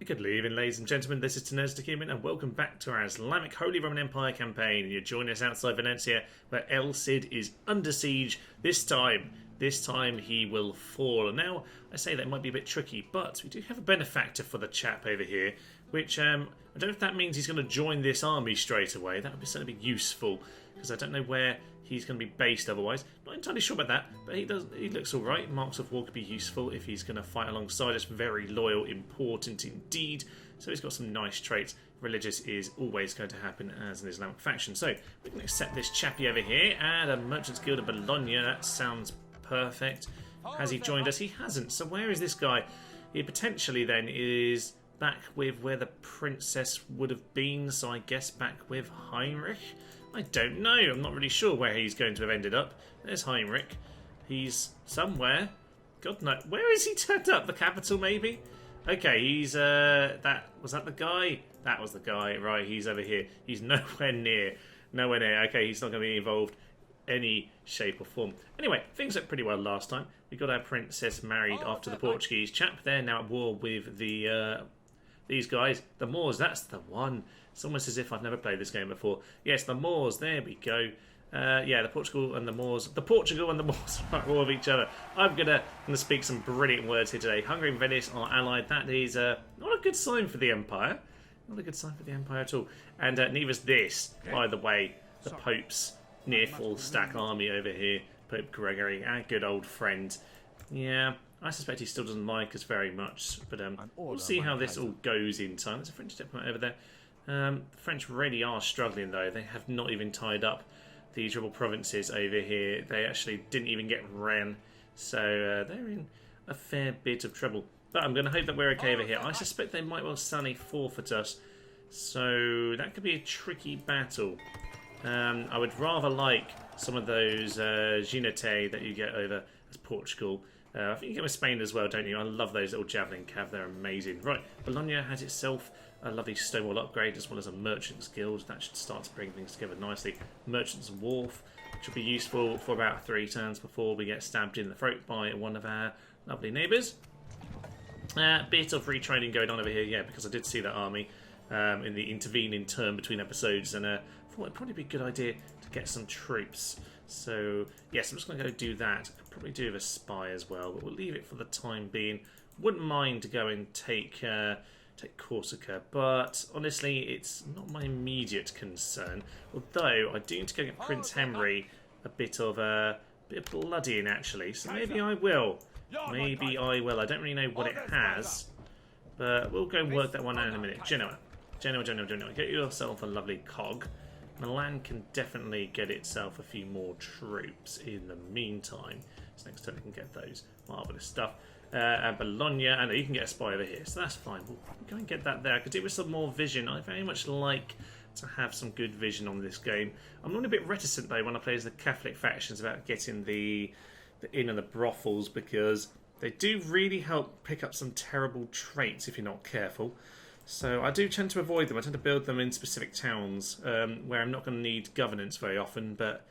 Good evening, ladies and gentlemen. This is Tenez Human, and welcome back to our Islamic Holy Roman Empire campaign. And you're joining us outside Valencia, where El Cid is under siege. This time he will fall. And now, I say that might be a bit tricky, but we do have a benefactor for the chap over here, which I don't know if that means he's going to join this army straight away. That would certainly be useful, because I don't know where he's going to be based otherwise. Not entirely sure about that, but he looks alright. Marks of War could be useful if he's going to fight alongside us. Very loyal, important indeed. So he's got some nice traits. Religious is always going to happen as an Islamic faction. So we can accept this chappy over here. And a Merchants Guild of Bologna. That sounds perfect. Has he joined us? He hasn't. So where is this guy? He potentially then is back with where the princess would have been. So I guess back with Heinrich. I don't know. I'm not really sure where he's going to have ended up. There's Heinrich. He's somewhere. God no. Where is he turned up? The capital, maybe? Okay, he's was that the guy? That was the guy. Right, he's over here. He's nowhere near. Nowhere near. Okay, he's not going to be involved any shape or form. Anyway, things went pretty well last time. We got our princess married after the Portuguese chap. They're now at war with the these guys. The Moors, that's the one. It's almost as if I've never played this game before. Yes, the Moors, there we go. Yeah, the Portugal and the Moors are at war with each other. I'm gonna speak some brilliant words here today. Hungary and Venice are allied. That is not a good sign for the Empire. Not a good sign for the Empire at all. And neither's this, by the way, the Pope's near full stack army over here. Pope Gregory, our good old friend. Yeah, I suspect he still doesn't like us very much, but we'll see how this all goes in time. There's a French diplomat over there. The French really are struggling, though. They have not even tied up these rebel provinces over here. They actually didn't even get ran, so they're in a fair bit of trouble. But I'm going to hope that we're okay over here. I suspect they might well suddenly forfeit us, so that could be a tricky battle. I would rather like some of those Ginete that you get over as Portugal. I think you get with Spain as well, don't you? I love those little javelin cav. They're amazing. Right, Bologna has itself a lovely Stonewall upgrade as well as a Merchant's Guild. That should start to bring things together nicely. Merchant's Wharf, which will be useful for about 3 turns before we get stabbed in the throat by one of our lovely neighbours. Bit of retraining going on over here, yeah, because I did see that army in the intervening turn between episodes, and I thought it'd probably be a good idea to get some troops. So, yes, I'm just going to go do that. I'll probably do with a spy as well, but we'll leave it for the time being. Wouldn't mind to go and take Corsica, but honestly, it's not my immediate concern. Although, I do need to go get Prince Henry a bit of bloodying, actually, so maybe I will. Maybe I will. I don't really know what it has, but we'll go and work that one out in a minute. Genoa. Get yourself a lovely cog. Milan can definitely get itself a few more troops in the meantime. So next turn we can get those. Marvellous stuff. And Bologna, and you can get a spy over here, so that's fine. We'll go and get that there. I could do with some more vision. I very much like to have some good vision on this game. I'm not a bit reticent though when I play as the Catholic factions about getting the inn and the brothels, because they do really help pick up some terrible traits if you're not careful. So I do tend to avoid them. I tend to build them in specific towns where I'm not going to need governance very often, but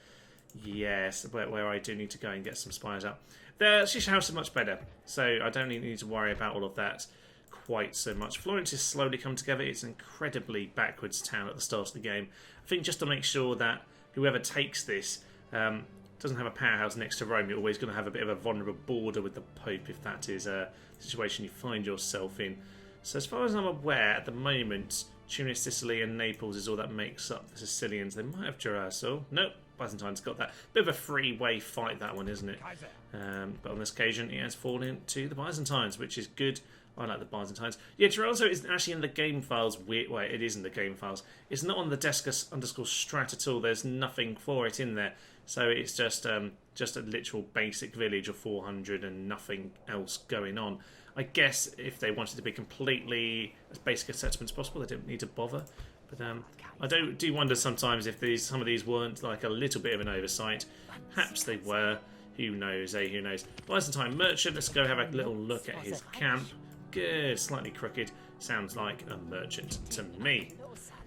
yes, where I do need to go and get some spies out. The Shisha House is much better, so I don't need to worry about all of that quite so much. Florence is slowly come together. It's an incredibly backwards town at the start of the game. I think just to make sure that whoever takes this doesn't have a powerhouse next to Rome, you're always going to have a bit of a vulnerable border with the Pope if that is a situation you find yourself in. So as far as I'm aware, at the moment, Tunis, Sicily and Naples is all that makes up the Sicilians. They might have Geraso. Nope, Byzantine's got that. Bit of a free-way fight, that one, isn't it? But on this occasion, it has fallen to the Byzantines, which is good. I like the Byzantines. Yeah, Geraso isn't actually in the game files. Well, it is in the game files. It's not on the Descus_strat at all. There's nothing for it in there. So it's just a literal basic village of 400 and nothing else going on. I guess if they wanted to be completely as basic a settlement as possible, they didn't need to bother. But I do wonder sometimes if some of these weren't like a little bit of an oversight. Perhaps they were. Who knows, eh? Who knows? Byzantine merchant. Let's go have a little look at his camp. Good. Slightly crooked. Sounds like a merchant to me.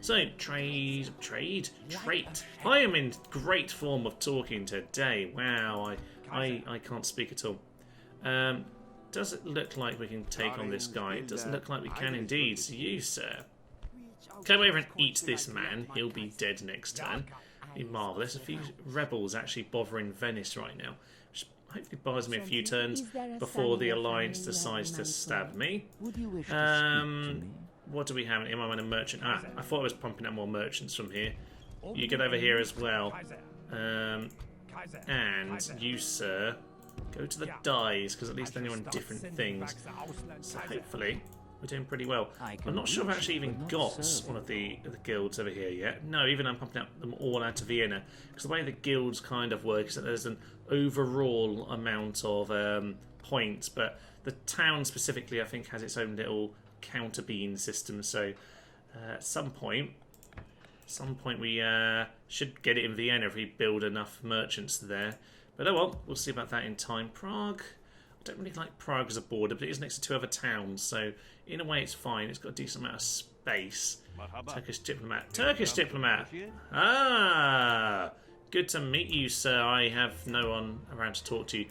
So, trade. I am in great form of talking today. Wow, I can't speak at all. does it look like we can take on this guy? It doesn't look like we can indeed. So you, sir, come over and eat this man. He'll be dead next turn. Be marvellous. A few rebels actually bothering Venice right now, which hopefully buys me a few turns before the Alliance decides to stab me. What do we have? Am I a merchant? Ah, I thought I was pumping out more merchants from here. You get over here as well. And you, sir, go to the dies, because at least then you're on different things. So hopefully we're doing pretty well. I'm not sure if I've actually even got one of the guilds over here yet. No, even I'm pumping them all out to Vienna. Because the way the guilds kind of work is that there's an overall amount of points, but the town specifically I think has its own little counter bean system. So at some point we should get it in Vienna if we build enough merchants there. But oh well, we'll see about that in time. Prague, I don't really like Prague as a border, but it is next to two other towns, so in a way it's fine. It's got a decent amount of space. Turkish diplomat. Turkish diplomat! Ah! Good to meet you, sir. I have no one around to talk to.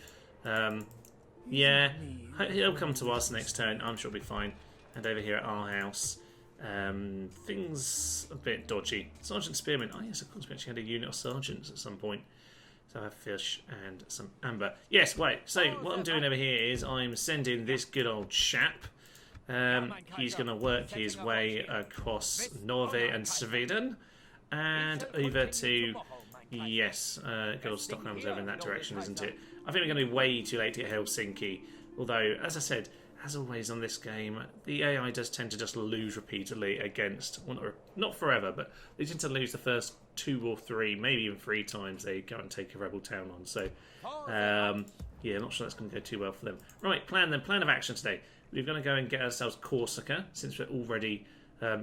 Yeah, he'll come to us next turn. I'm sure it'll be fine. And over here at our house, things a bit dodgy. Sergeant Spearman. Oh yes, of course we actually had a unit of sergeants at some point. So I have fish and some amber. Yes, wait. So what I'm doing over here is I'm sending this good old chap. He's going to work his way across Norway and Sweden and over to, yes, good old Stockholm's over in that direction, isn't it? I think we're going to be way too late to get Helsinki. Although, as I said, as always on this game, the AI does tend to just lose repeatedly against, well, not forever, but they tend to lose the first 2 or 3, maybe even 3 times they go and take a rebel town on. So, yeah, I'm not sure that's going to go too well for them. Right, plan of action today. We're going to go and get ourselves Corsica, since we're already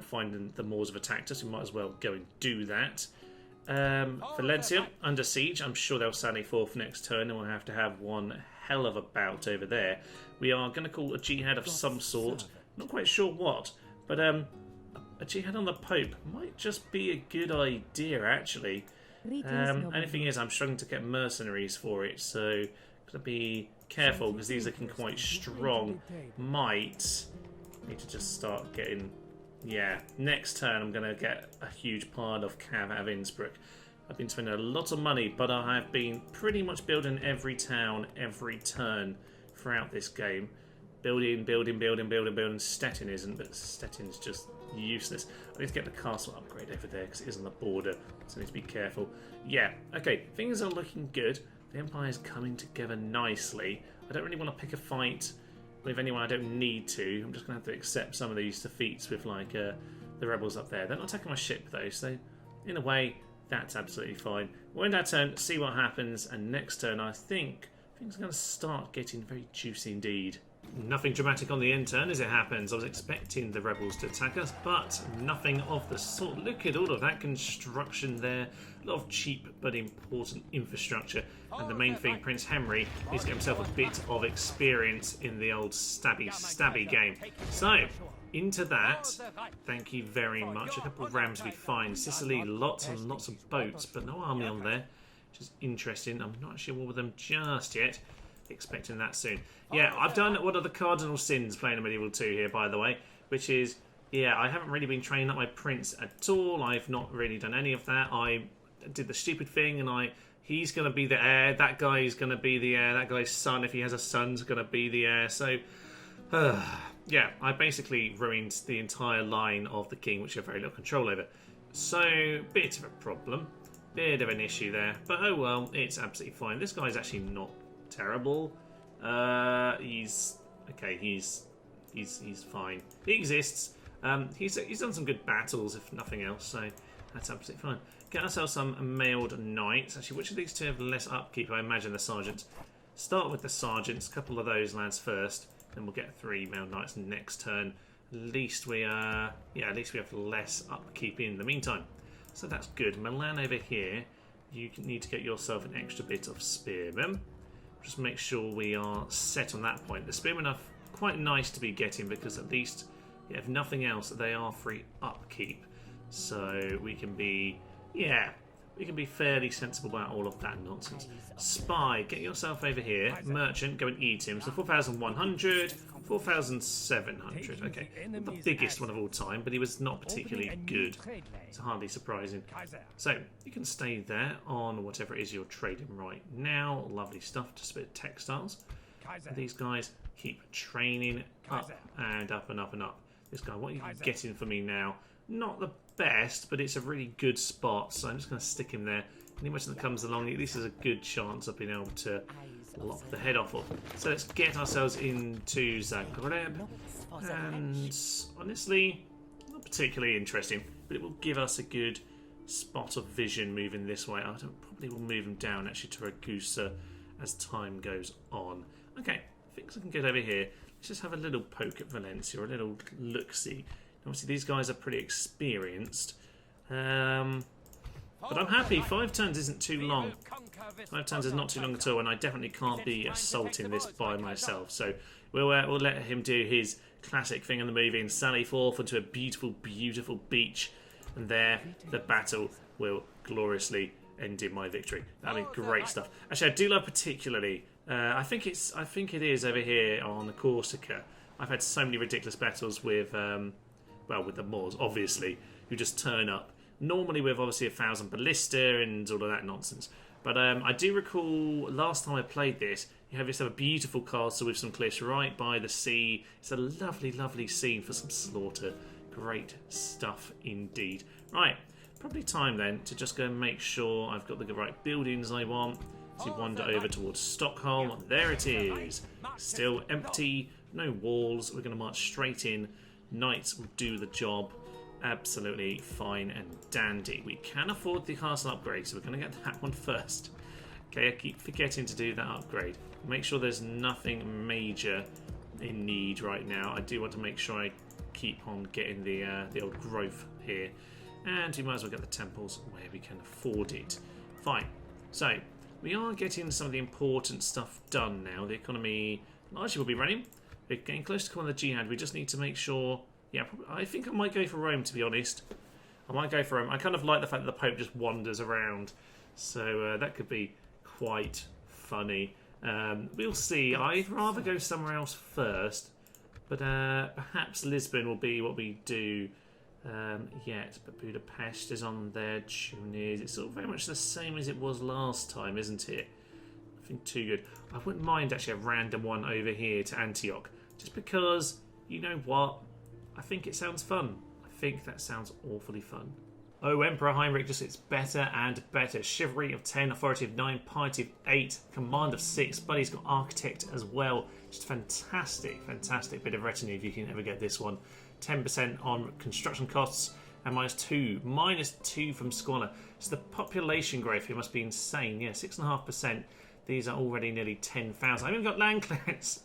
finding the Moors have attacked us. We might as well go and do that. Valencia, under siege. I'm sure they'll sally forth next turn, and we'll have to have one hell of a bout over there. We are going to call a jihad of some sort. Not quite sure what, but a jihad on the Pope might just be a good idea, actually. Only thing is, I'm struggling to get mercenaries for it, so gotta be careful because these are looking quite strong. Might need to just start getting. Yeah, next turn I'm going to get a huge pile of cav out of Innsbruck. I've been spending a lot of money, but I have been pretty much building every town, every turn throughout this game. Building. Stettin isn't, but Stettin's just useless. I need to get the castle upgrade over there because it is on the border, so I need to be careful. Yeah, okay, things are looking good. The Empire's coming together nicely. I don't really want to pick a fight with anyone I don't need to. I'm just going to have to accept some of these defeats with like the rebels up there. They're not attacking my ship though, so in a way that's absolutely fine. We'll end our turn, see what happens, and next turn I think things are going to start getting very juicy indeed. Nothing dramatic on the end turn as it happens. I was expecting the rebels to attack us, but nothing of the sort. Look at all of that construction there. A lot of cheap but important infrastructure. And the main thing, Prince Henry, is to get himself a bit of experience in the old stabby game. So, into that. Thank you very much. A couple of rams will be fine. Sicily, lots and lots of boats, but no army on there, which is interesting. I'm not actually at war with them just yet. Expecting that soon. Yeah, I've done one of the cardinal sins playing a Medieval 2 here, by the way, which is, yeah, I haven't really been training up my prince at all. I've not really done any of that. I did the stupid thing, and he's going to be the heir. That guy is going to be the heir. That guy's son, if he has a son, is going to be the heir. So, yeah, I basically ruined the entire line of the king, which I have very little control over. So, bit of a problem. Bit of an issue there. But oh well, it's absolutely fine. This guy's actually not terrible. He's okay. He's fine. He exists. He's done some good battles, if nothing else. So that's absolutely fine. Get ourselves some mailed knights. Actually, which of these two have less upkeep? I imagine the sergeants. Start with the sergeants. A couple of those lads first. Then we'll get 3 mailed knights next turn. At least we at least we have less upkeep in the meantime. So that's good. Milan over here. You need to get yourself an extra bit of spearmen. Just make sure we are set on that point. The spearmen are quite nice to be getting because at least, if nothing else, they are free upkeep. So we can be, We can be fairly sensible about all of that nonsense. Spy, get yourself over here. Merchant, go and eat him. So 4,100, 4,700. Okay, not the biggest one of all time, but he was not particularly good. It's hardly surprising. So you can stay there on whatever it is you're trading right now. Lovely stuff, just a bit of textiles. And these guys keep training up and up and up and up. This guy, what are you getting for me now? Not the best, but it's a really good spot, so I'm just going to stick him there. Any merchant that comes along, this is a good chance of being able to lop the head off of. So let's get ourselves into Zagreb, and honestly, not particularly interesting, but it will give us a good spot of vision moving this way. I probably will move him down actually to Ragusa as time goes on. Okay, I think I can get over here. Let's just have a little poke at Valencia, or a little look-see. Obviously, these guys are pretty experienced. But I'm happy. 5 turns isn't too long. 5 turns is not too long at all, and I definitely can't be assaulting this by myself. So we'll let him do his classic thing in the movie and sally forth onto a beautiful, beautiful beach. And there, the battle will gloriously end in my victory. That'll be great stuff. Actually, I do love particularly... I think it is over here on Corsica. I've had so many ridiculous battles with... well, with the Moors, obviously, who just turn up. Normally with, obviously, 1,000 ballista and all of that nonsense. But I do recall last time I played this, you have yourself a beautiful castle with some cliffs right by the sea. It's a lovely, lovely scene for some slaughter. Great stuff indeed. Right, probably time then to just go and make sure I've got the right buildings I want. To wander over towards Stockholm. There it is. Still empty, no walls. We're going to march straight in. Knights will do the job absolutely fine and dandy. We can afford the castle upgrade, so we're going to get that one first. Okay, I keep forgetting to do that upgrade. Make sure there's nothing major in need right now. I do want to make sure I keep on getting the old growth here. And we might as well get the temples where we can afford it. Fine. So, we are getting some of the important stuff done now. The economy largely will be running. We're getting close to calling the Jihad. We just need to make sure... Yeah, I think I might go for Rome, to be honest. I might go for Rome. I kind of like the fact that the Pope just wanders around. So that could be quite funny. We'll see. I'd rather go somewhere else first. But perhaps Lisbon will be what we do yet. But Budapest is on there. Tunis. It's sort of very much the same as it was last time, isn't it? Nothing too good. I wouldn't mind actually a random one over here to Antioch. Just because, you know what? I think it sounds fun. I think that sounds awfully fun. Oh, Emperor Heinrich just gets better and better. Chivalry of 10, Authority of 9, Piety of 8, Command of 6, but he's got Architect as well. Just fantastic, fantastic bit of retinue if you can ever get this one. 10% on construction costs and minus 2 from Squalor. So the population growth here must be insane. Yeah, 6.5%. These are already nearly 10,000. I haven't got land clearance.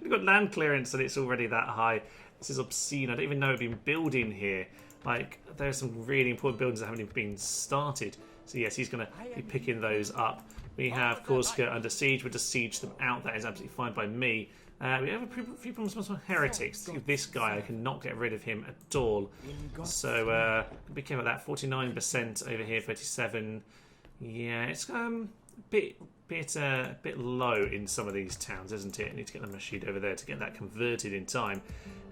We've got land clearance and it's already that high. This is obscene. I don't even know I've been building here. Like, there are some really important buildings that haven't even been started. So yes, he's going to be picking those up. We have Corsica under siege. We'll just siege them out. That is absolutely fine by me. We have a few problems with heretics. This guy, I cannot get rid of him at all. So be careful about that. 49% over here, 37. Yeah, it's a bit low in some of these towns, isn't it? I need to get the machine over there to get that converted in time.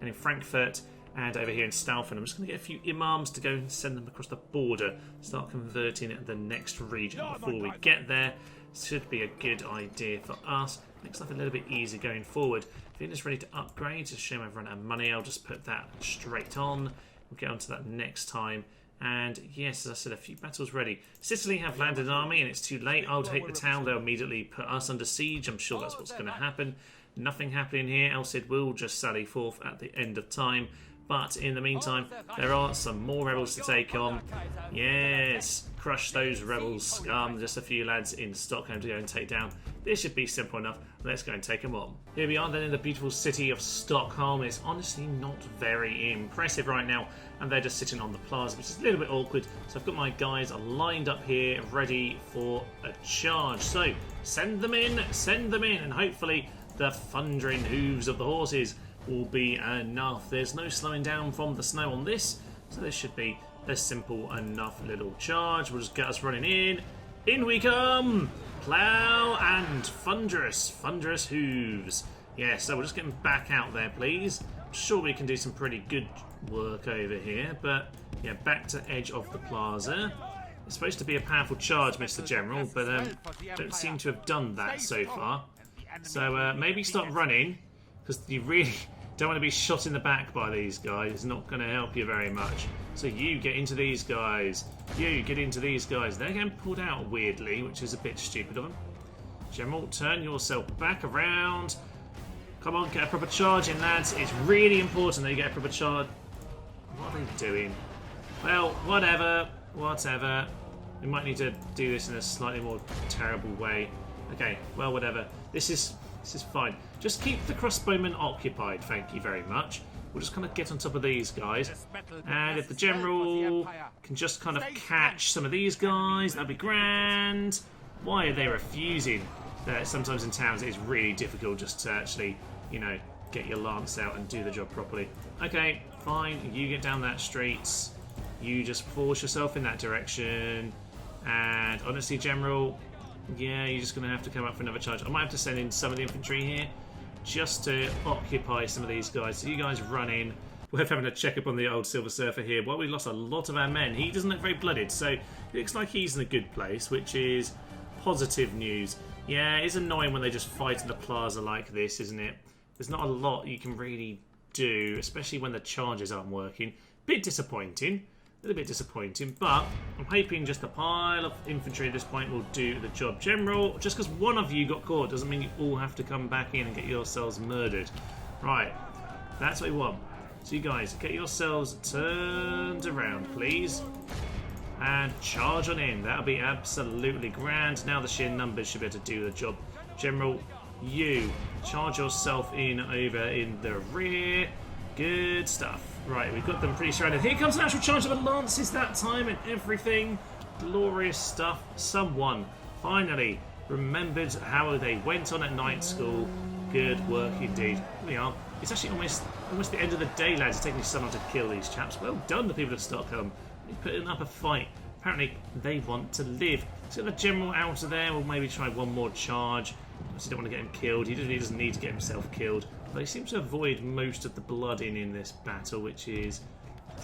And in Frankfurt and over here in Staufen, I'm just going to get a few imams to go and send them across the border, start converting the next region before we get there. Should be a good idea for us. Makes life a little bit easier going forward. Vienna's ready to upgrade. It's a shame I've run out of money. I'll just put that straight on. We'll get onto that next time. And yes, as I said, a few battles ready. Sicily have landed an army and it's too late. I'll take the town. They'll immediately put us under siege. I'm sure that's what's going to happen. Nothing happening here. Elcid will just sally forth at the end of time. But in the meantime, there are some more rebels to take on. Yes, crush those rebels, Scum. Just a few lads in Stockholm to go and take down. This should be simple enough. Let's go and take them on. Here we are then in the beautiful city of Stockholm. It's honestly not very impressive right now. And they're just sitting on the plaza, which is a little bit awkward. So I've got my guys lined up here, ready for a charge. So send them in, and hopefully the thundering hooves of the horses will be enough. There's no slowing down from the snow on this. So this should be a simple enough little charge. We'll just get us running in. In we come! Plough and thunderous hooves. Yeah, so we're just getting back out there, please. I'm sure we can do some pretty good work over here, but yeah, back to edge of the plaza. It's supposed to be a powerful charge, Mr. General, but don't seem to have done that so far. So maybe stop running, because you really don't want to be shot in the back by these guys. It's not going to help you very much. So you get into these guys. You get into these guys. They're getting pulled out weirdly, which is a bit stupid of them. General, turn yourself back around. Come on, get a proper charge in, lads. It's really important that you get a proper charge. What are they doing? Well, whatever. We might need to do this in a slightly more terrible way. Okay, well, whatever. This is fine. Just keep the crossbowmen occupied, thank you very much. We'll just kind of get on top of these guys. And if the General can just kind of catch some of these guys, that'd be grand. Why are they refusing? Sometimes in towns it's really difficult just to actually, you know, get your lance out and do the job properly. Okay, fine. You get down that street. You just force yourself in that direction. And honestly, General, yeah, you're just going to have to come up for another charge. I might have to send in some of the infantry here just to occupy some of these guys. So you guys run in. Worth having a check up on the old Silver Surfer here. Well, we lost a lot of our men. He doesn't look very blooded, so it looks like he's in a good place, which is positive news. Yeah, it's annoying when they just fight in the plaza like this, isn't it? There's not a lot you can really do, especially when the charges aren't working. Bit disappointing. A little bit disappointing, but I'm hoping just a pile of infantry at this point will do the job. General, just because one of you got caught doesn't mean you all have to come back in and get yourselves murdered. Right, that's what we want. So you guys, get yourselves turned around, please. And charge on in. That'll be absolutely grand. Now the sheer numbers should be able to do the job. General, you charge yourself in over in the rear. Good stuff. Right, we've got them pretty surrounded. Here comes an actual charge of the lances that time and everything. Glorious stuff. Someone finally remembered how they went on at night school. Good work indeed. Here we are. It's actually almost the end of the day, lads. It's taking me so long to kill these chaps. Well done, the people of Stockholm. They put up a fight. Apparently, they want to live. Let's get the General out of there. We'll maybe try one more charge. Obviously, don't want to get him killed. He doesn't need to get himself killed. But he seems to avoid most of the blood in this battle, which is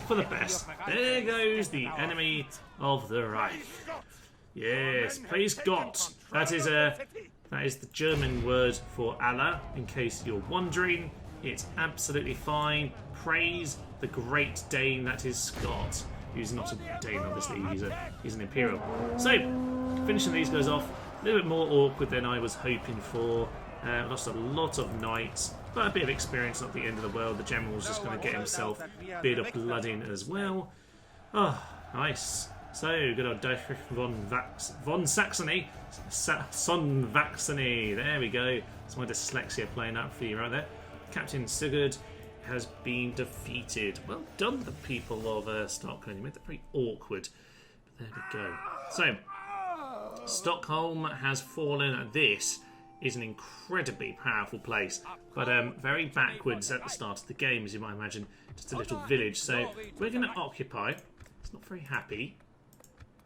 for the best. There goes the enemy of the Reich. Yes, praise God. That is the German word for Allah, in case you're wondering. It's absolutely fine. Praise the great Dane that is Scott. Who's not a Dane, obviously. He's an Imperial. So, finishing these guys off. A little bit more awkward than I was hoping for. Lost a lot of knights, but a bit of experience, not the end of the world. The General's just going to get himself a bit of blood in as well. Oh, nice. So, good old Dietrich von Saxony. Son Vaxony. There we go. It's my dyslexia playing up for you right there. Captain Sigurd has been defeated. Well done, the people of Stockholm. You made that very awkward. But there we go. So, Stockholm has fallen. This is an incredibly powerful place, but very backwards at the start of the game, as you might imagine. Just a little village. So we're going to occupy. It's not very happy.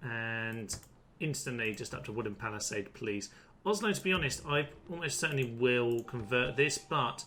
And instantly just up to wooden palisade, please. Oslo, to be honest, I almost certainly will convert this, but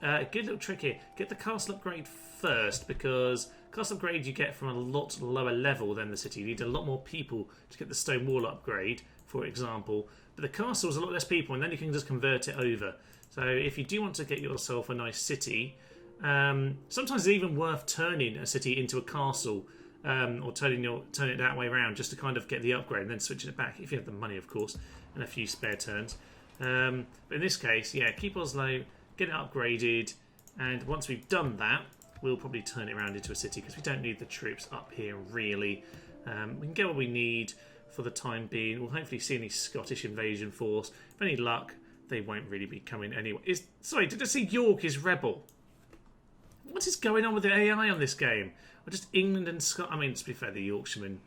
a good little trick here. Get the castle upgrade first, because castle upgrade you get from a lot lower level than the city. You need a lot more people to get the stone wall upgrade, for example. But the castle's a lot less people, and then you can just convert it over. So if you do want to get yourself a nice city, sometimes it's even worth turning a city into a castle, or turning it that way around, just to kind of get the upgrade and then switching it back, if you have the money, of course, and a few spare turns. But in this case, yeah, keep Oslo, get it upgraded, and once we've done that, we'll probably turn it around into a city, because we don't need the troops up here, really. We can get what we need for the time being. We'll hopefully see any Scottish invasion force. With any luck, they won't really be coming anyway. Sorry, did I see York is rebel? What is going on with the AI on this game? Or just England and Scotland? I mean, to be fair, the Yorkshiremen.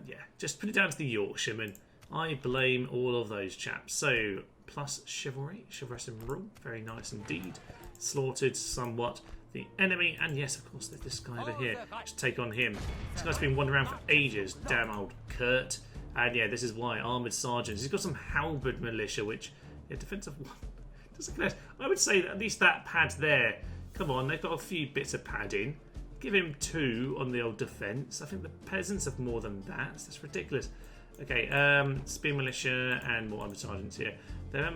Yeah, just put it down to the Yorkshiremen. I blame all of those chaps. So, plus chivalry, chivalrous and rule. Very nice indeed. Slaughtered somewhat the enemy. And yes, of course, there's this guy over here to take on him. This guy's been wandering around for ages. Damn old Kurt. And yeah, this is why. Armoured sergeants. He's got some halberd militia, which... Yeah, defensive one. I would say that at least that pad there. Come on, they've got a few bits of padding. Give him 2 on the old defence. I think the peasants have more than that. That's ridiculous. Okay, spear militia and more armoured sergeants here. They're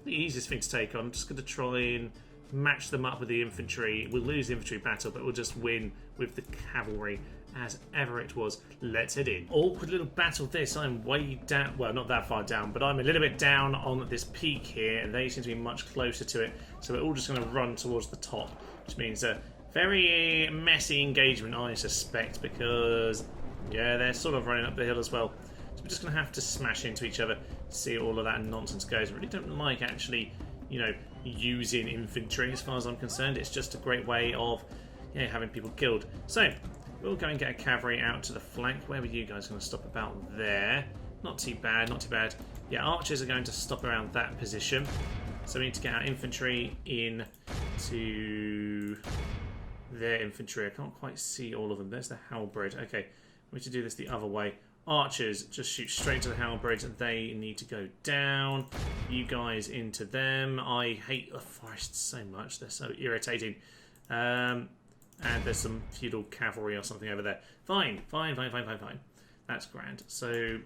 the easiest thing to take on. I'm just going to try and match them up with the infantry. We'll lose the infantry battle, but we'll just win with the cavalry as ever it was. Let's head in. Awkward little battle this. I'm way down. Well, not that far down, but I'm a little bit down on this peak here, and they seem to be much closer to it. So we're all just going to run towards the top, which means a very messy engagement, I suspect, because, yeah, they're sort of running up the hill as well. So we're just going to have to smash into each other to see all of that nonsense goes. I really don't like, actually, you know, using infantry as far as I'm concerned. It's just a great way of, yeah, having people killed. So we'll go and get a cavalry out to the flank. Where were you guys going to stop? About there. Not too bad, not too bad. Yeah, archers are going to stop around that position. So we need to get our infantry in to their infantry. I can't quite see all of them. There's the halberd. Okay, we need to do this the other way. Archers, just shoot straight to the halberd. They need to go down. You guys into them. I hate the forests so much. They're so irritating. And there's some feudal cavalry or something over there. Fine. That's grand. So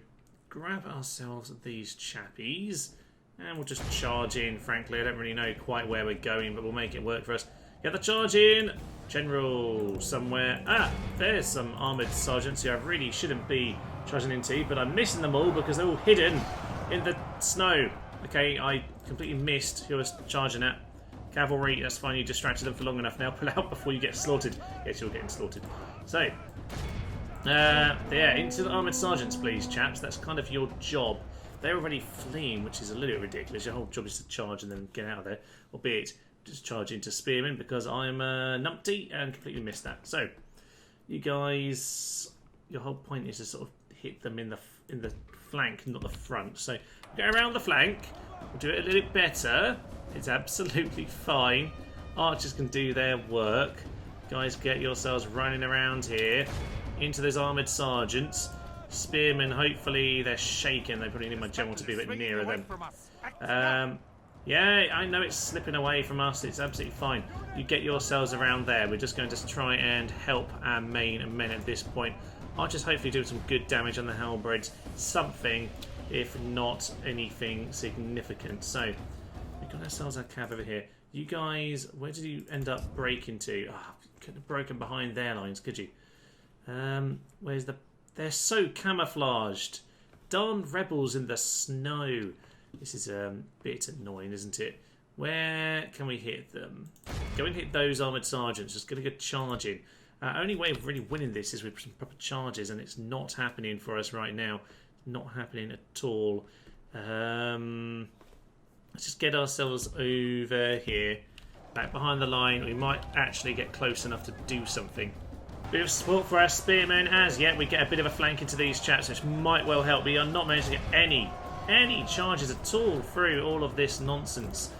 grab ourselves these chappies. And we'll just charge in, frankly. I don't really know quite where we're going, but we'll make it work for us. Get the charge in! General somewhere. Ah, there's some armoured sergeants who I really shouldn't be charging into, but I'm missing them all because they're all hidden in the snow. Okay, I completely missed who I was charging at. Cavalry, that's fine, you distracted them for long enough now. Pull out before you get slaughtered. Yes, you're getting slaughtered. So, yeah, into the armoured sergeants, please, chaps. That's kind of your job. They're already fleeing, which is a little bit ridiculous. Your whole job is to charge and then get out of there. Albeit, just charge into spearmen because I'm numpty and completely missed that. So, you guys, your whole point is to sort of hit them in the flank, not the front. So, go around the flank. We'll do it a little bit better. It's absolutely fine. Archers can do their work. Guys, get yourselves running around here into those armoured sergeants. Spearmen, hopefully they're shaken. They probably need my general to be a bit nearer them. Yeah, I know it's slipping away from us. It's absolutely fine. You get yourselves around there. We're just going to try and help our main men at this point. Archers hopefully do some good damage on the halberds. Something, if not anything significant. So, we've got ourselves our cav over here. You guys, where did you end up breaking to? Oh, you couldn't have broken behind their lines, could you? Where's the... They're so camouflaged. Darn rebels in the snow. This is a bit annoying, isn't it? Where can we hit them? Go and hit those armoured sergeants. Just get a good charge in. Only way of really winning this is with some proper charges, and it's not happening for us right now. Not happening at all. Let's just get ourselves over here. Back behind the line. We might actually get close enough to do something. Bit of support for our spearmen as yet. We get a bit of a flank into these chaps, which might well help. We are not managing to get any charges at all through all of this nonsense.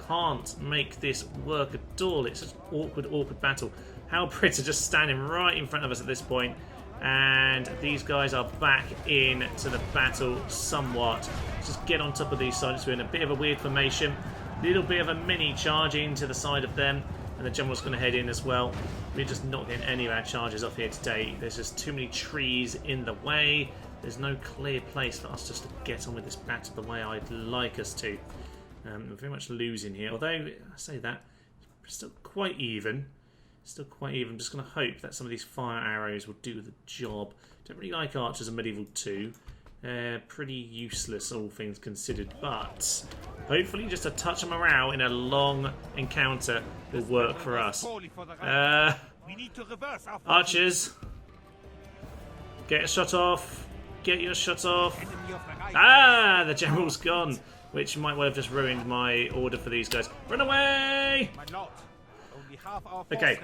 Can't make this work at all. It's just awkward battle. Halberds are just standing right in front of us at this point, and these guys are back in to the battle somewhat. Let's just get on top of these sergeants. We're in a bit of a weird formation. Little bit of a mini charge into the side of them. And the general's going to head in as well. We're just not getting any of our charges off here today. There's just too many trees in the way. There's no clear place for us just to get on with this battle the way I'd like us to. We're very much losing here. Although, I say that, it's still quite even. Still quite even. I'm just going to hope that some of these fire arrows will do the job. Don't really like archers in Medieval 2. Pretty useless, all things considered, but hopefully just a touch of morale in a long encounter will work for us. Archers, get a shot off. Get your shot off. Ah, the general's gone, which might well have just ruined my order for these guys. Run away! Okay,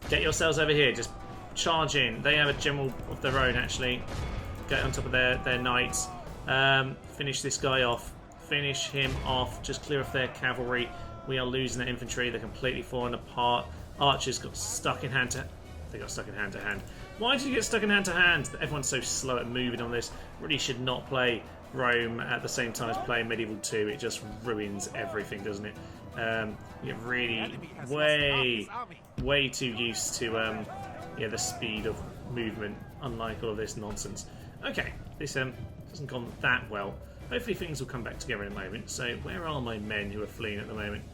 get yourselves over here. Just charge in. They have a general of their own, actually. Get on top of their knights. Finish this guy off. Finish him off. Just clear off their cavalry. We are losing their infantry. They're completely falling apart. Archers got stuck in hand to... They got stuck in hand to hand. Why did you get stuck in hand to hand? Everyone's so slow at moving on this. Really should not play Rome at the same time as playing Medieval 2. It just ruins everything, doesn't it? You're really way too used to the speed of movement, unlike all of this nonsense. Okay, this hasn't gone that well. Hopefully things will come back together in a moment. So where are my men who are fleeing at the moment?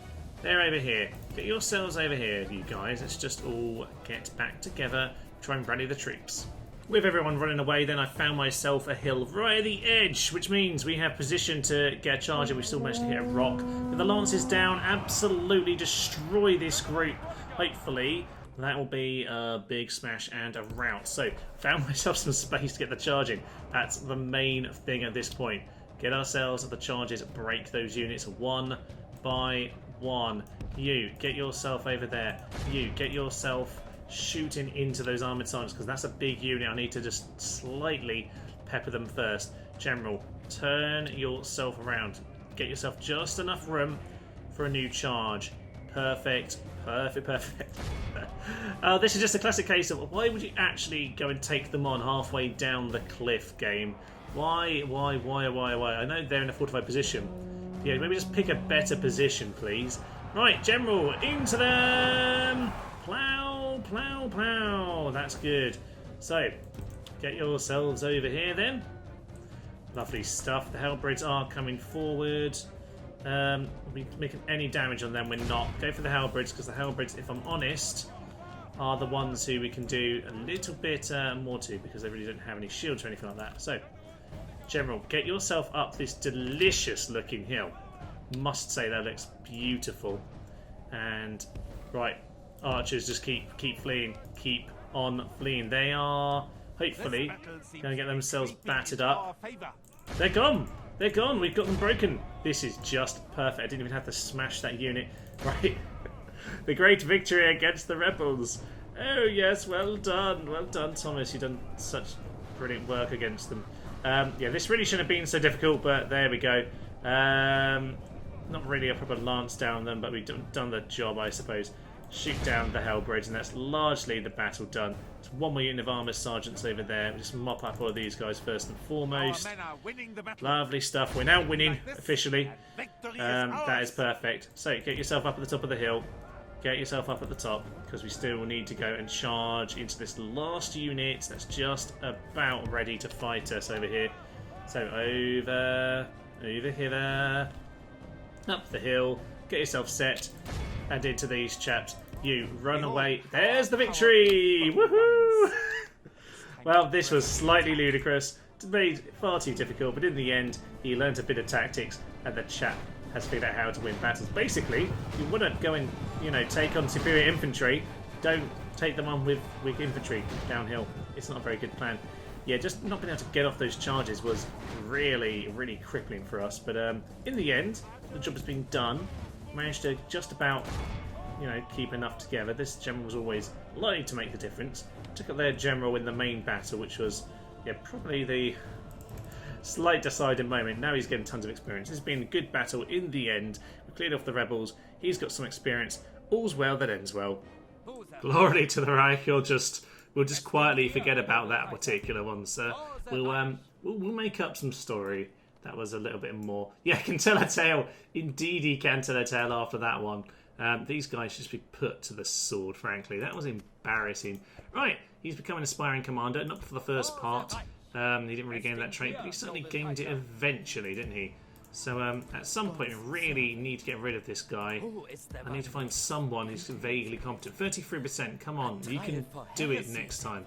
They're over here. Get yourselves over here, you guys. Let's just all get back together, try and rally the troops. With everyone running away, then I found myself a hill right at the edge, which means we have position to get a charge, and we still managed to hit a rock. With the lances down, absolutely destroy this group. Hopefully, that will be a big smash and a rout. So, found myself some space to get the charge in. That's the main thing at this point. Get ourselves at the charges, break those units one by one. You, get yourself over there. You, get yourself shooting into those armoured sergeants, because that's a big unit. I need to just slightly pepper them first. General, turn yourself around. Get yourself just enough room for a new charge. Perfect. This is just a classic case of why would you actually go and take them on halfway down the cliff game? Why? I know they're in a fortified position. Yeah, maybe just pick a better position, please. Right, General, into them! Plow. That's good. So, get yourselves over here then. Lovely stuff. The Hellbrids are coming forward. Are we making any damage on them? We're not. Go for the Hellbrids, because the Hellbrids, if I'm honest, are the ones who we can do a little bit more to, because they really don't have any shields or anything like that. So, General, get yourself up this delicious looking hill. Must say that looks beautiful. And, right, archers just keep fleeing. Keep on fleeing. They are, hopefully, going to get themselves battered up. They're gone. They're gone. We've got them broken. This is just perfect. I didn't even have to smash that unit. Right. The great victory against the rebels. Oh, yes. Well done. Well done, Thomas. You've done such brilliant work against them. Yeah, this really shouldn't have been so difficult, but there we go. Not really a proper lance down them, but we've done the job, I suppose. Shoot down the Hellbridge, and that's largely the battle done. There's one more unit of armour sergeants over there. We'll just mop up all of these guys first and foremost. Lovely stuff. We're now winning, officially. That is perfect. So, get yourself up at the top of the hill. Get yourself up at the top, because we still need to go and charge into this last unit that's just about ready to fight us over here. So, over here, up the hill, get yourself set, and into these chaps. You run away. There's the victory! Woohoo! Well, this was slightly ludicrous. It made far too difficult, but in the end, he learnt a bit of tactics, and the chap has figured out how to win battles. Basically, you want to go and, take on superior infantry. Don't take them on with weak infantry downhill. It's not a very good plan. Yeah, just not being able to get off those charges was really, really crippling for us. But in the end, the job has been done. Managed to just about, keep enough together. This general was always likely to make the difference. Took out their general in the main battle, which was, probably the slight deciding moment. Now he's getting tons of experience. This has been a good battle in the end. We cleared off the rebels. He's got some experience. All's well that ends well. Glory to the Reich. We'll just quietly forget about that particular one, sir. We'll make up some story. That was a little bit more. Yeah, can tell a tale. Indeed, he can tell a tale after that one. These guys should just be put to the sword, frankly. That was embarrassing. Right, he's become an aspiring commander. Not for the first part. He didn't really gain that trait, but he certainly gained it eventually, didn't he? So at some point, we really need to get rid of this guy. I need to find someone who's vaguely competent. 33%, come on, you can do it next time.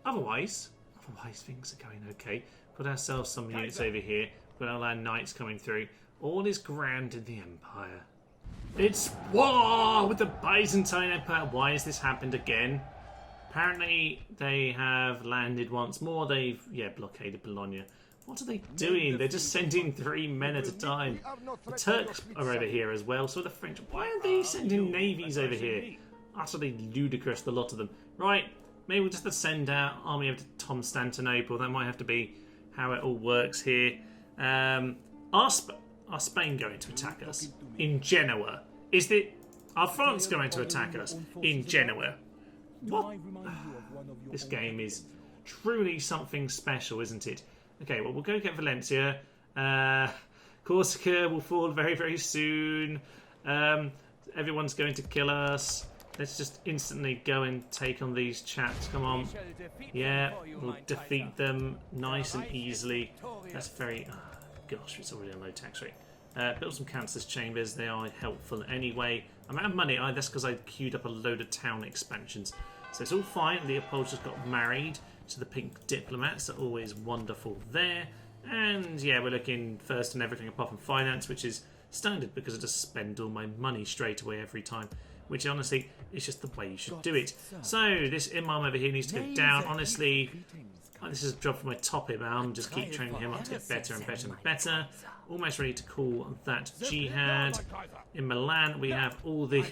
Otherwise things are going okay. Got ourselves some units over here. Got all our knights coming through. All is grand in the Empire. It's war with the Byzantine Empire. Why has this happened again? Apparently they have landed once more. They've, blockaded Bologna. What are they doing? They're just sending 3 men at a time. The Turks are over here as well, so are the French. Why are they sending navies over here? Utterly ludicrous, the lot of them. Right, maybe we'll just send our army over to Constantinople. That might have to be how it all works here. Are Spain going to attack us? In Genoa? Are France going to attack us? In Genoa? What? This game is truly something special, isn't it? Okay, well, we'll go get Valencia. Corsica will fall very, very soon. Everyone's going to kill us. Let's just instantly go and take on these chaps. Come on. Yeah, we'll defeat them nice and easily. That's very... Oh, gosh, it's already a low tax rate. Build some councillors' chambers. They are helpful anyway. I'm out of money. That's because I queued up a load of town expansions. So it's all fine. Leopold just got married to the pink diplomats. They're always wonderful there. And yeah, we're looking first on everything apart from finance, which is standard because I just spend all my money straight away every time. Which honestly is just the way you should do it. So this imam over here needs to go down. Honestly, this is a job for my top imam. Just keep training him up to get better and better and better. Almost ready to call that Jihad. In Milan, we have all the...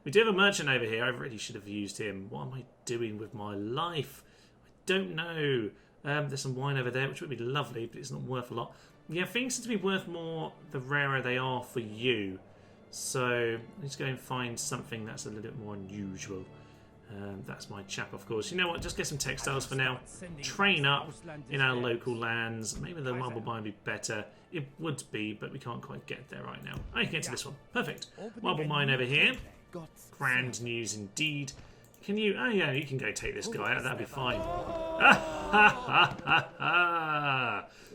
we do have a merchant over here. I really should have used him. What am I doing with my life? I don't know. There's some wine over there, which would be lovely, but it's not worth a lot. Yeah, things seem to be worth more the rarer they are for you. So let's go and find something that's a little bit more unusual. That's my chap, of course. You know what? Just get some textiles for now. Train up in our local lands. Maybe the marble mine would be better. It would be, but we can't quite get there right now. I can get to this one. Perfect. Marble mine over here. Grand news indeed. Can you... Oh, yeah, you can go take this guy out. That'd be fine.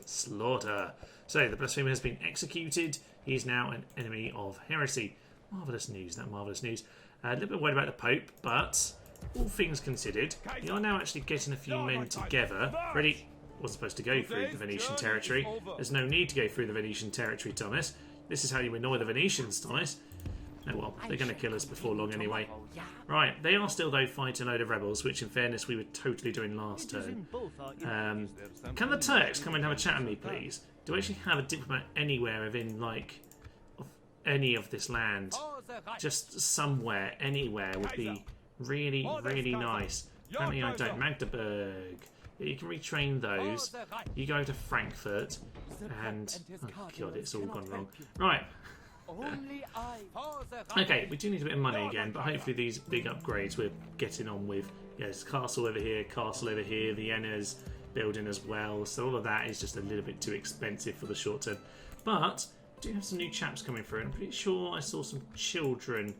Slaughter. So, the blasphemer has been executed. He is now an enemy of heresy. Marvellous news, that marvellous news. A little bit worried about the Pope, but all things considered, we are now actually getting a few men together. Ready? Was supposed to go through the Venetian territory. There's no need to go through the Venetian territory, Thomas. This is how you annoy the Venetians, Thomas. Oh well, they're going to kill us before long anyway. Right, they are still, though, fighting a load of rebels, which in fairness we were totally doing last turn. Can the Turks come and have a chat with me, please? Do I actually have a diplomat anywhere within, like, of any of this land? Just somewhere, anywhere would be really, really nice. Apparently I don't. Magdeburg. Yeah, you can retrain those. You go to Frankfurt, and... Oh, God, it's all gone wrong. Right. Okay, we do need a bit of money again, but hopefully these big upgrades we're getting on with. Yes, castle over here, Vienna's building as well, so all of that is just a little bit too expensive for the short term. But we do have some new chaps coming through, and I'm pretty sure I saw some children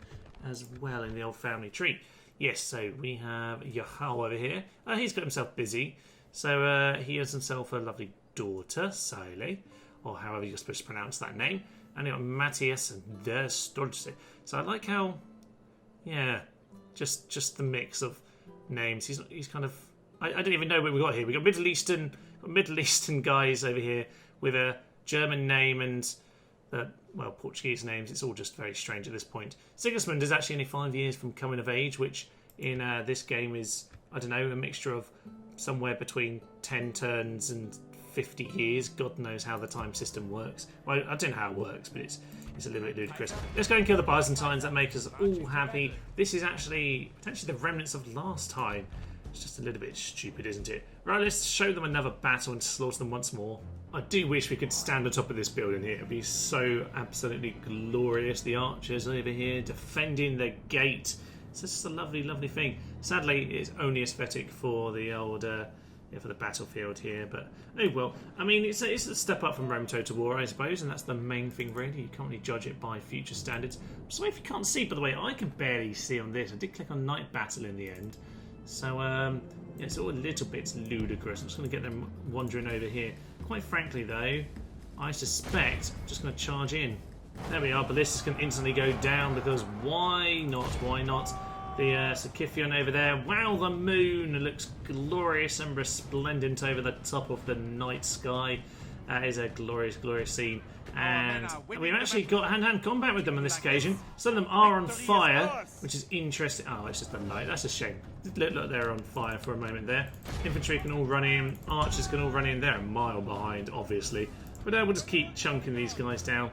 as well in the old family tree. Yes, so we have Yahal over here. He's got himself busy, so he has himself a lovely daughter, Sile, or however you're supposed to pronounce that name. And you got Matthias and Der Stolze. So I like how, yeah, just the mix of names. He's kind of, I don't even know what we got here. We got Middle Eastern guys over here with a German name and well, Portuguese names. It's all just very strange at this point. Sigismund is actually only 5 years from coming of age, which in this game is, I don't know, a mixture of somewhere between 10 turns and 50 years. God knows how the time system works. Well, I don't know how it works, but it's a little bit ludicrous. Let's go and kill the Byzantines. That make us all happy. This is actually potentially the remnants of last time. It's just a little bit stupid, isn't it? Right, let's show them another battle and slaughter them once more. I do wish we could stand on top of this building here. It would be so absolutely glorious. The archers over here defending the gate. It's just a lovely, lovely thing. Sadly, it's only aesthetic for the old... for the battlefield here, but oh well. I mean, it's a step up from Rome Total War, I suppose, and that's the main thing, really. You can't really judge it by future standards. So if you can't see, by the way, I can barely see on this. I did click on Night Battle in the end, so yeah, it's all a little bit ludicrous. I'm just going to get them wandering over here. Quite frankly, though, I suspect I'm just going to charge in. There we are. Ballistas can instantly go down because why not? Why not? The Sikifion over there. Wow, the moon looks glorious and resplendent over the top of the night sky. That is a glorious, glorious scene. And we've actually got hand-to-hand combat with them on this occasion. Some of them are on fire, which is interesting. Oh, it's just the light. That's a shame. Look like they're on fire for a moment there. Infantry can all run in. Archers can all run in. They're a mile behind, obviously. But we'll just keep chunking these guys down.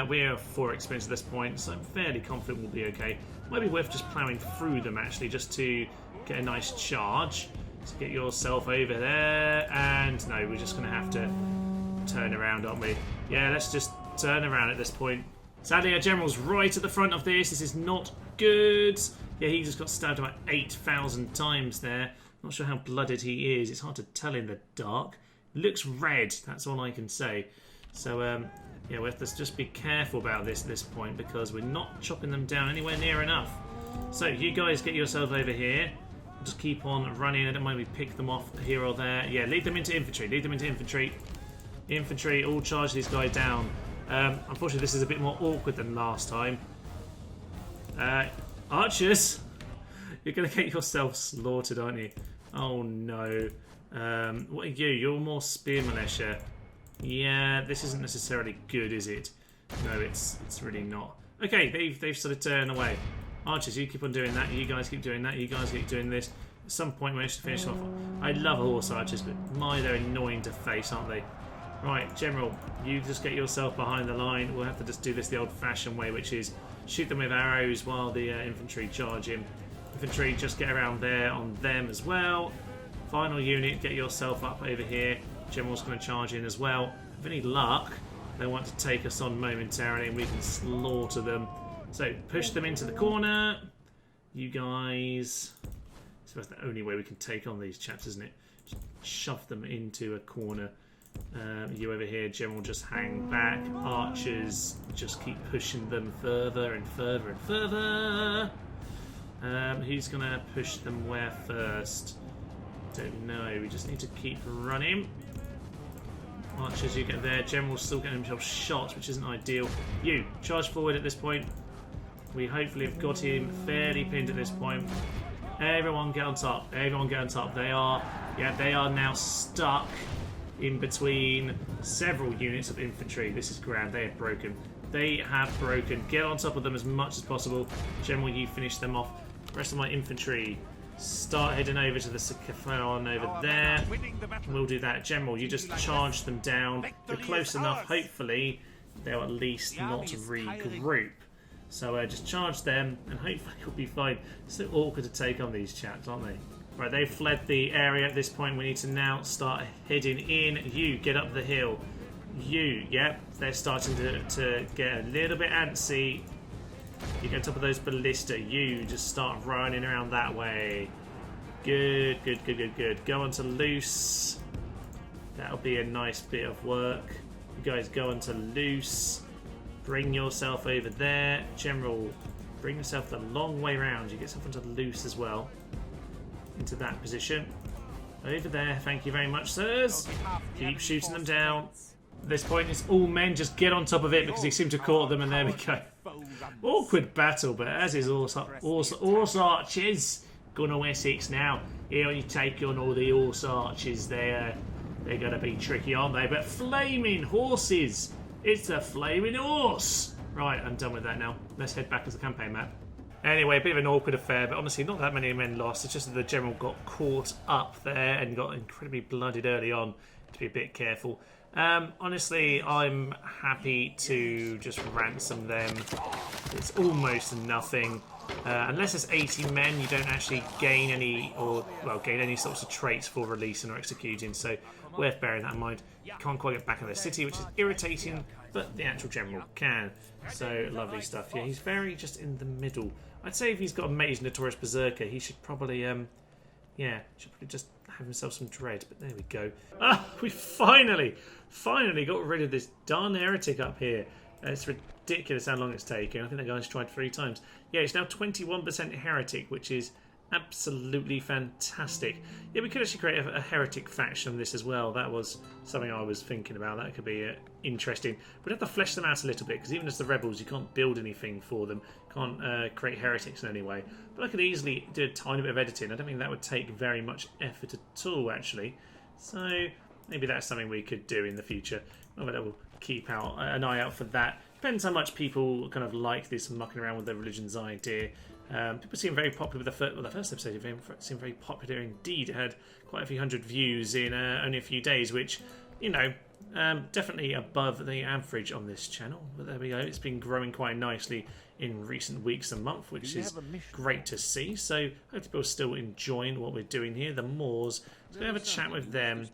We are 4 experience at this point, so I'm fairly confident we'll be okay. Might be worth just ploughing through them, actually, just to get a nice charge. So get yourself over there. And no, we're just going to have to turn around, aren't we? Yeah, let's just turn around at this point. Sadly, our general's right at the front of this. This is not good. Yeah, he just got stabbed about 8,000 times there. Not sure how blooded he is. It's hard to tell in the dark. Looks red, that's all I can say. So, yeah, we have to just be careful about this at this point because we're not chopping them down anywhere near enough. So, you guys get yourself over here. Just keep on running. I don't mind we pick them off here or there. Yeah, lead them into infantry. Lead them into infantry. Infantry, all charge these guys down. Unfortunately, this is a bit more awkward than last time. Archers, you're going to get yourself slaughtered, aren't you? Oh no. What are you? You're more spear militia. Yeah, this isn't necessarily good, is it? No, it's really not. Okay, they've sort of turned away. Archers, you keep on doing that. You guys keep doing that. You guys keep doing this. At some point, we manage to finish off. I love horse archers, but my, they're annoying to face, aren't they? Right, General, you just get yourself behind the line. We'll have to just do this the old-fashioned way, which is shoot them with arrows while the infantry charge in. Infantry, just get around there on them as well. Final unit, get yourself up over here. General's going to charge in as well. With any luck, they want to take us on momentarily and we can slaughter them. So, push them into the corner. You guys... So that's the only way we can take on these chaps, isn't it? Just shove them into a corner. You over here, General, just hang back. Archers, just keep pushing them further and further and further. Who's going to push them where first? Don't know. We just need to keep running. Archers, you get there. General's still getting himself shot, which isn't ideal. You, charge forward at this point. We hopefully have got him fairly pinned at this point. Everyone get on top. Everyone get on top. They are now stuck in between several units of infantry. This is grand. They have broken. They have broken. Get on top of them as much as possible. General, you finish them off. The rest of my infantry, start heading over to the Scum over there. We'll do that. General, you just charge them down. You're close enough. Hopefully, they'll at least not regroup. So just charge them, and hopefully you'll be fine. It's so awkward to take on these chaps, aren't they? Right, they've fled the area at this point. We need to now start heading in. You, get up the hill. You, yep, they're starting to get a little bit antsy. You get on top of those ballista. You just start running around that way. Good, good, good, good, good. Go on to loose. That'll be a nice bit of work. You guys go on to loose. Bring yourself over there. General, bring yourself the long way round. You get yourself onto loose as well. Into that position. Over there. Thank you very much, sirs. Keep shooting them down. At this point, it's all men. Just get on top of it because he seemed to caught them, and there we go. Awkward battle, but as is horse archers. Gunner Wessex now. Here you take on all the horse archers. They're going to be tricky, aren't they? But flaming horses. It's a flaming horse. Right, I'm done with that now. Let's head back to the campaign map. Anyway, a bit of an awkward affair, but honestly, not that many men lost. It's just that the general got caught up there and got incredibly blooded early on. To be a bit careful. Honestly, I'm happy to just ransom them. It's almost nothing. Unless it's 80 men, you don't actually gain any, gain any sorts of traits for releasing or executing. So, worth bearing that in mind. You can't quite get back in the city, which is irritating, but the actual general can. So, lovely stuff. Yeah, he's very just in the middle. I'd say if he's got a mate who's notorious berserker, he should probably, just have himself some dread. But there we go. Ah, we finally got rid of this darn heretic up here. It's ridiculous how long it's taken. I think that guy's tried 3 times. Yeah, it's now 21% heretic, which is absolutely fantastic. Yeah, we could actually create a heretic faction of this as well. That was something I was thinking about. That could be interesting. We'd have to flesh them out a little bit, because even as the rebels, you can't build anything for them. Can't create heretics in any way. But I could easily do a tiny bit of editing. I don't think that would take very much effort at all, actually. So maybe that's something we could do in the future. Well, we'll keep an eye out for that. Depends how much people kind of like this mucking around with their religion's idea. People seem very popular with the first episode. Seemed very popular indeed. It had quite a few hundred views in only a few days, which, you know, definitely above the average on this channel. But there we go. It's been growing quite nicely in recent weeks and months, which is great to see. So hope people are still enjoying what we're doing here. The Moors. So we have a chat with them.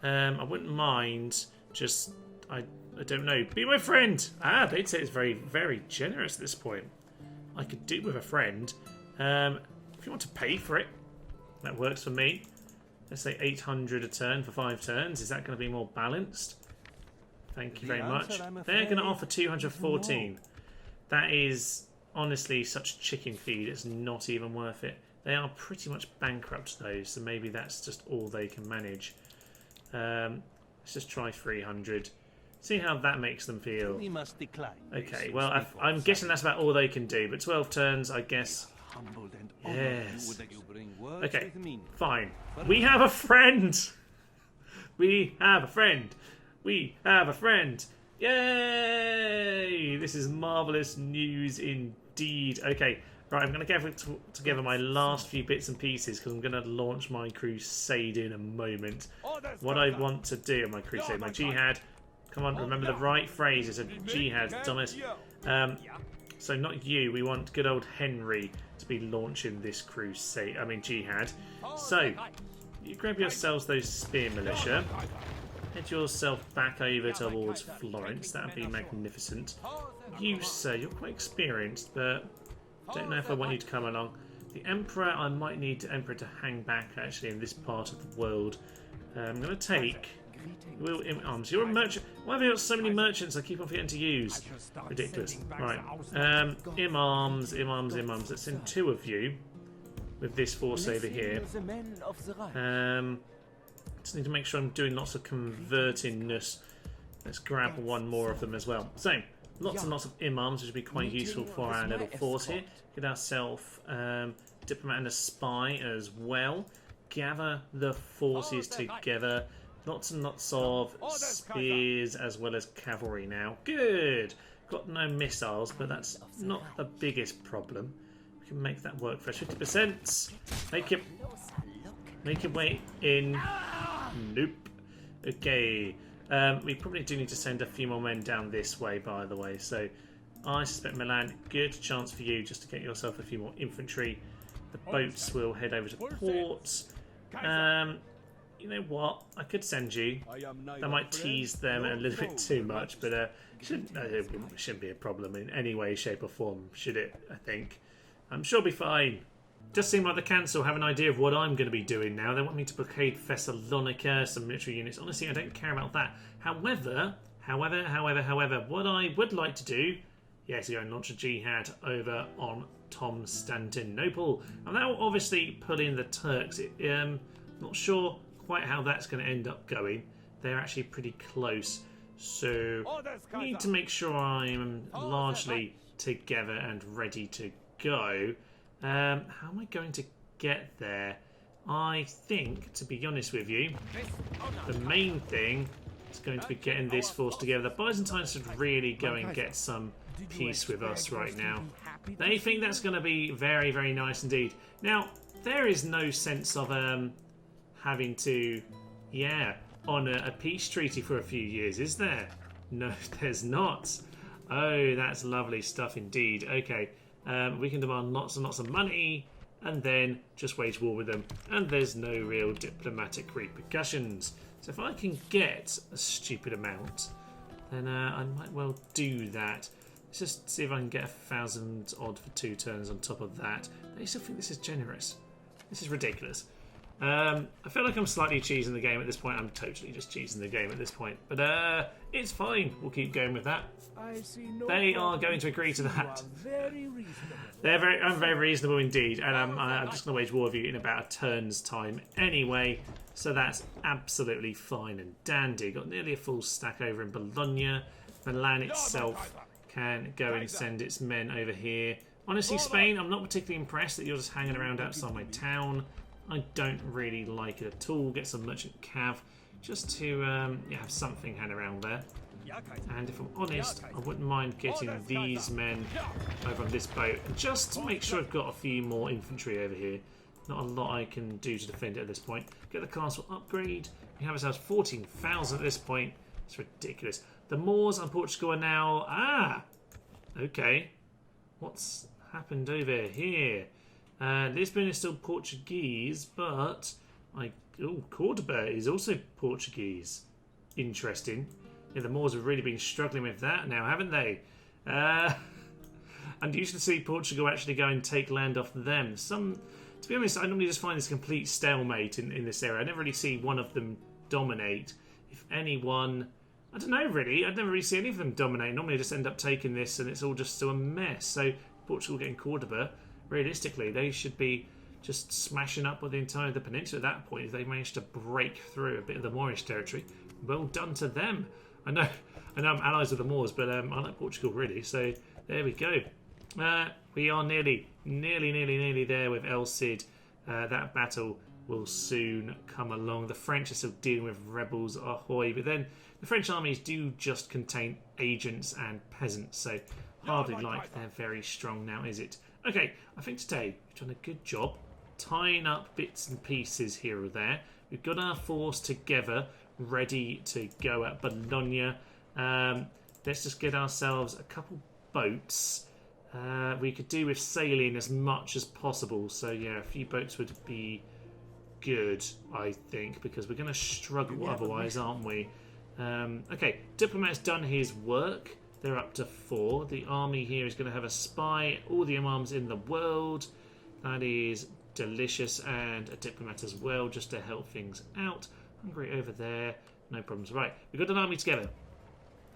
I wouldn't mind just. I don't know. Be my friend. Ah, they'd say it's very, very generous at this point. I could do with a friend. If you want to pay for it, that works for me. Let's say 800 a turn for 5 turns. Is that going to be more balanced? Thank you very much. They're going to offer 214. That is honestly such chicken feed. It's not even worth it. They are pretty much bankrupt though, so maybe that's just all they can manage. Let's just try 300. See how that makes them feel. Okay, well, I'm guessing that's about all they can do, but 12 turns, I guess. Yes. Okay, fine. We have a friend! We have a friend! We have a friend! Yay! This is marvellous news indeed. Okay, right, I'm going to gather together my last few bits and pieces because I'm going to launch my crusade in a moment. What I want to do in my crusade, my jihad... Come on, remember the right phrase. It's a jihad, dumbass. So not you. We want good old Henry to be launching this crusade. I mean jihad. So you grab yourselves those spear militia. Head yourself back over towards Florence. That would be magnificent. You, sir, you're quite experienced, but I don't know if I want you to come along. The Emperor, I might need the Emperor to hang back actually in this part of the world. I'm going to take... Will Imams. You're a merchant. Why have you got so many merchants I keep on forgetting to use? Ridiculous. Right. Imams. Let's send 2 of you with this force over here. Just need to make sure I'm doing lots of convertingness. Let's grab 1 more of them as well. So, lots and lots of Imams, which would be quite useful for our little force here. Get ourselves diplomat and a spy as well. Gather the forces together. Lots and lots of spears as well as cavalry now. Good! Got no missiles, but that's not the biggest problem. We can make that work for us. 50%. Make it way in. Nope. Okay. We probably do need to send a few more men down this way, by the way. So I suspect Milan, good chance for you just to get yourself a few more infantry. The boats will head over to port. You know what? I could send you. That might tease them a little bit too much, but it shouldn't be a problem in any way, shape or form, should it? I think. I'm sure it'll be fine. Does seem like the council have an idea of what I'm going to be doing now. They want me to blockade Thessalonica, some military units. Honestly, I don't care about that. However, what I would like to do, yes, go and launch a jihad over on Constantinople, and that will obviously pull in the Turks. Not sure quite how that's going to end up going. They're actually pretty close, so I need to make sure I'm largely together and ready to go. How am I going to get there? I think, to be honest with you, the main thing is going to be getting this force together. The Byzantines should really go and get some peace with us right now. They think that's going to be very, very nice indeed. Now, there is no sense of having to, honour a peace treaty for a few years, is there? No, there's not. Oh, that's lovely stuff indeed. Okay, we can demand lots and lots of money and then just wage war with them, and there's no real diplomatic repercussions. So if I can get a stupid amount, then I might well do that. Let's just see if I can get 1,000 odd for 2 turns on top of that. They still think this is generous. This is ridiculous. I feel like I'm slightly cheesing the game at this point. I'm totally just cheesing the game at this point. But it's fine. We'll keep going with that. They are going to agree to that. I'm very reasonable indeed. And I'm just going to wage war with you in about a turn's time anyway. So that's absolutely fine and dandy. Got nearly a full stack over in Bologna. Milan itself can go and send its men over here. Honestly, Spain, I'm not particularly impressed that you're just hanging around outside my town. I don't really like it at all. Get some merchant cav just to have something hanging around there. And if I'm honest, I wouldn't mind getting these men over on this boat just to make sure I've got a few more infantry over here. Not a lot I can do to defend it at this point. Get the castle upgrade. We have ourselves 14,000 at this point. It's ridiculous. The Moors and Portugal are now... okay. What's happened over here? Lisbon is still Portuguese, but Cordoba is also Portuguese. Interesting. Yeah, the Moors have really been struggling with that now, haven't they? And used to see Portugal actually go and take land off them. To be honest, I normally just find this a complete stalemate in this area. I never really see one of them dominate. If anyone, I don't know really. I'd never really see any of them dominate. Normally I just end up taking this and it's all just still a mess. So Portugal getting Cordoba, realistically, they should be just smashing up with the entire the peninsula at that point if they managed to break through a bit of the Moorish territory. Well done to them. I know I'm allies with the Moors, but I like Portugal really. So there we go. We are nearly there with El Cid. That battle will soon come along. The French are still dealing with rebels, ahoy! But then the French armies do just contain agents and peasants, so hardly like they're very strong now, is it? Okay, I think today we've done a good job tying up bits and pieces here or there. We've got our force together, ready to go at Bologna. Let's just get ourselves a couple boats. We could do with sailing as much as possible, so yeah, a few boats would be good, I think, because we're going to struggle otherwise, aren't we? Okay, Diplomat's done his work. They're up to 4. The army here is going to have a spy, all the imams in the world. That is delicious, and a diplomat as well, just to help things out. Hungary over there, no problems. Right, we've got an army together.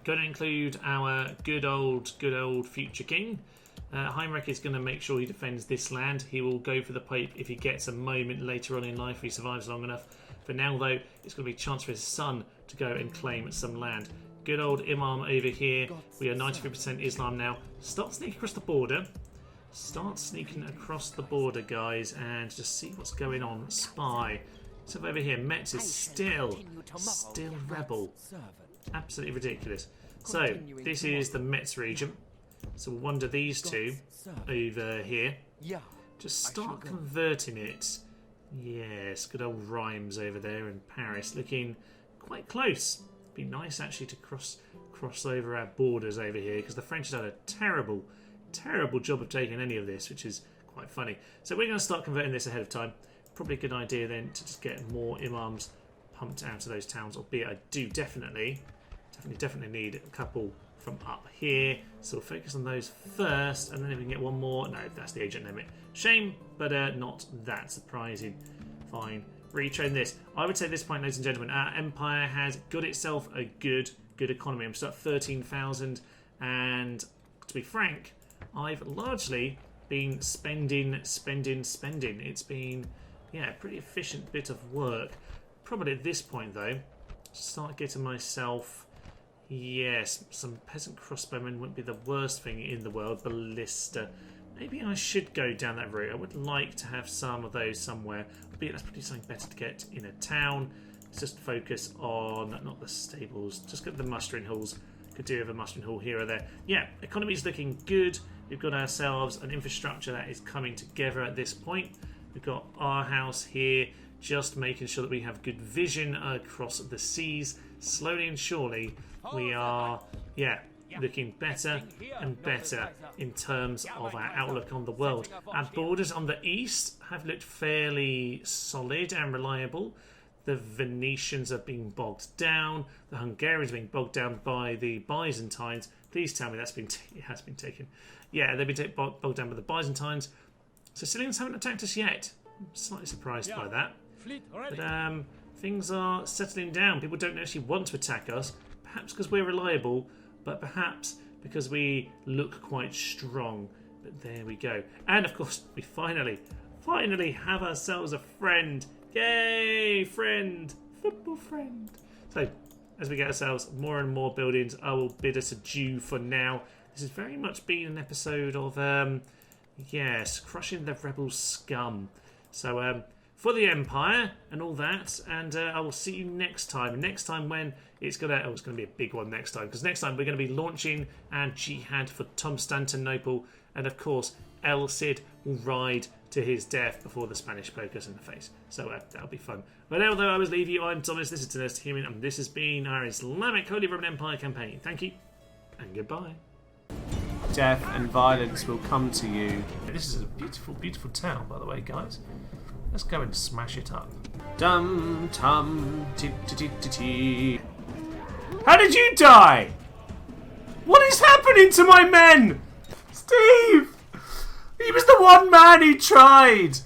Going to include our good old future king. Heinrich is going to make sure he defends this land. He will go for the Pope if he gets a moment later on in life, if he survives long enough. For now, though, it's going to be a chance for his son to go and claim some land. Good old Imam over here. We are 93% Islam now. Start sneaking across the border. Start sneaking across the border, guys, and just see what's going on. Spy. So over here, Metz is still rebel. Absolutely ridiculous. So, this is the Metz region. So we'll wander these two over here. Just start converting it. Yes, good old Rhymes over there in Paris, looking quite close. Be nice actually to cross over our borders over here, because the French have done a terrible job of taking any of this, which is quite funny. So we're going to start converting this ahead of time. Probably a good idea then to just get more imams pumped out of those towns, albeit I do definitely need a couple from up here, so we'll focus on those first, and then if we can get one more. No, that's the agent limit. Shame, but not that surprising. Fine. Retrain this. I would say at this point, ladies and gentlemen, our empire has got itself a good economy. I'm still at 13,000, and to be frank, I've largely been spending. It's been, yeah, a pretty efficient bit of work. Probably at this point, though, start getting myself, yes, some peasant crossbowmen wouldn't be the worst thing in the world. Ballista. Maybe I should go down that route. I would like to have some of those somewhere. Albeit that's probably something better to get in a town. Let's just focus on, not the stables, just get the mustering halls. Could do with a mustering hall here or there. Yeah, economy's looking good. We've got ourselves an infrastructure that is coming together at this point. We've got our house here, just making sure that we have good vision across the seas. Slowly and surely, we are, looking better and better in terms of our outlook on the world. Our borders on the east have looked fairly solid and reliable. The Venetians are being bogged down. The Hungarians are being bogged down by the Byzantines. Please tell me it has been taken. Yeah, they've been bogged down by the Byzantines. Sicilians haven't attacked us yet. I'm slightly surprised by that. But things are settling down. People don't actually want to attack us. Perhaps because we're reliable, but perhaps because we look quite strong. But there we go. And of course, we finally have ourselves a friend. Yay, friend! Football friend. So, as we get ourselves more and more buildings, I will bid us adieu for now. This has very much been an episode of, crushing the rebel scum. So, for the Empire and all that, and I will see you next time. Next time when it's going to be a big one next time, because next time we're going to be launching our Jihad for Constantinople, and of course, El Cid will ride to his death before the Spanish poke us in the face. So that'll be fun. But although I always leave you, I'm Thomas, this is Tenes Human, and this has been our Islamic Holy Roman Empire campaign. Thank you, and goodbye. Death and violence will come to you. This is a beautiful, beautiful town, by the way, guys. Let's go and smash it up. Dum tum ti ti ti ti ti. How did you die? What is happening to my men? Steve! He was the one man who tried!